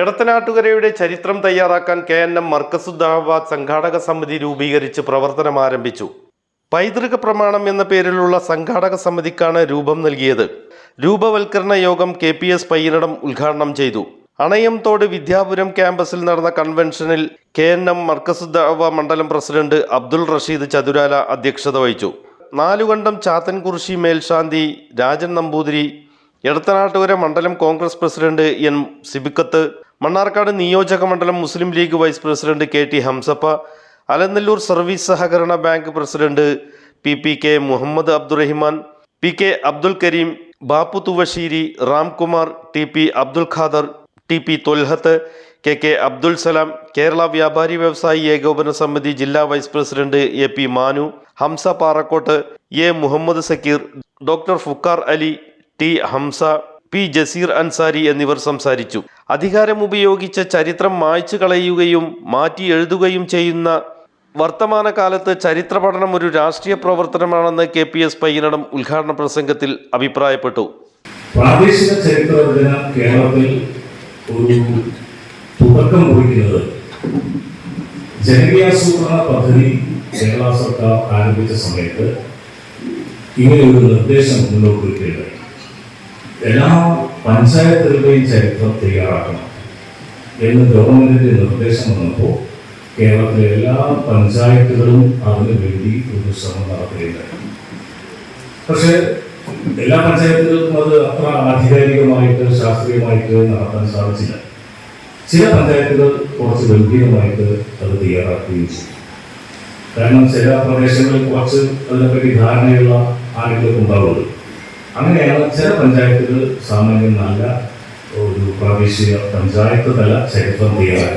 എടത്തനാട്ടുകരയുടെ ചരിത്രം തയ്യാറാക്കാൻ KNM മർക്കസുദ്ദഅവ സംഘാടക സമിതി രൂപീകരിച്ച് പ്രവർത്തനം ആരംഭിച്ചു. പൈതൃക പ്രമാണം എന്ന പേരിലുള്ള സംഘാടക സമിതിക്കാണ് രൂപം നൽകിയത്. രൂപവൽക്കരണ യോഗം KPS പയ്യനടം ഉദ്ഘാടനം ചെയ്തു. അണയംതോട് വിദ്യാപുരം ക്യാമ്പസിൽ നടന്ന കൺവെൻഷനിൽ KNM മർക്കസുദ്ദഅവ മണ്ഡലം പ്രസിഡന്റ് അബ്ദുൾ റഷീദ് ചതുരാല അധ്യക്ഷത വഹിച്ചു. നാലുകണ്ടം ചാത്തൻകുറിശി മേൽശാന്തി രാജൻ നമ്പൂതിരി, എടത്തനാട്ടുകര മണ്ഡലം കോൺഗ്രസ് പ്രസിഡന്റ് N സിബിക്കത്ത്, മണ്ണാർക്കാട് നിയോജക മണ്ഡലം Muslim League vice president KT Hamsappa, Alanallur service സഹകരണ bank president PPK Muhammad Abdurahiman, PK Abdul Karim, Bappu Thuvasheeri, Ramkumar, TP Abdul Khader, TP Tholhath, KK Abdul Salam, Kerala വ്യാപാരി വ്യവസായി ഏകോപന സമിതി ജില്ലാ vice president AP Manu, Hamsa Parakkottu, A Muhammad Sakkeer, doctor Fukkar Ali, T Hamsa, P Jaseer Ansari എന്നിവർ സംസാരിച്ചു. അധികാരം ഉപയോഗിച്ച് ചരിത്രം മായ്ച്ചു കളയുകയും മാറ്റി എഴുതുകയും ചെയ്യുന്ന വർത്തമാനകാലത്ത് ചരിത്ര പഠനം ഒരു രാഷ്ട്രീയ പ്രവർത്തനമാണെന്ന് KPS പയ്യനടം ഉദ്ഘാടന പ്രസംഗത്തിൽ അഭിപ്രായപ്പെട്ടു. പ്രാദേശിക ചരിത്രരചന കേരളത്തിൽ ഒരു തുടക്കം കുറിക്കുന്നത് ജനകീയാസൂത്രണ പദ്ധതി കേരള സർക്കാർ ആരംഭിച്ച സമയത്ത് ഇങ്ങനെ ഒരു നിർദ്ദേശം മുന്നോട്ട് വയ്ക്കുകയുണ്ടായി. എല്ലാ പഞ്ചായത്തുകളുടെയും ചരിത്രം തയ്യാറാക്കണം എന്ന് ഗവൺമെന്റിന്റെ നിർദ്ദേശം വന്നപ്പോൾ കേരളത്തിലെ എല്ലാ പഞ്ചായത്തുകളും അതിനു വേണ്ടി ഒരു ശ്രമം നടത്തുകയുണ്ടായി. പക്ഷേ എല്ലാ പഞ്ചായത്തുകൾക്കും അത് അത്ര ആധികാരികമായിട്ട് ശാസ്ത്രീയമായിട്ട് നടത്താൻ സാധിച്ചില്ല. ചില പഞ്ചായത്തുകൾ കുറച്ച് ഗംഭീരമായിട്ട് അത് തയ്യാറാക്കുകയും ചെയ്തു. കാരണം ചില പ്രദേശങ്ങളിൽ കുറച്ച് അതിനെപ്പറ്റി ധാരണയുള്ള ആളുകൾക്ക് ഉണ്ടാവുള്ളൂ. അങ്ങനെയാണ് ചില പഞ്ചായത്തുകൾ സാമാന്യം നല്ല ഒരു പ്രാദേശിക പഞ്ചായത്ത് തല ചരിത്രം തയ്യാറാക്കി.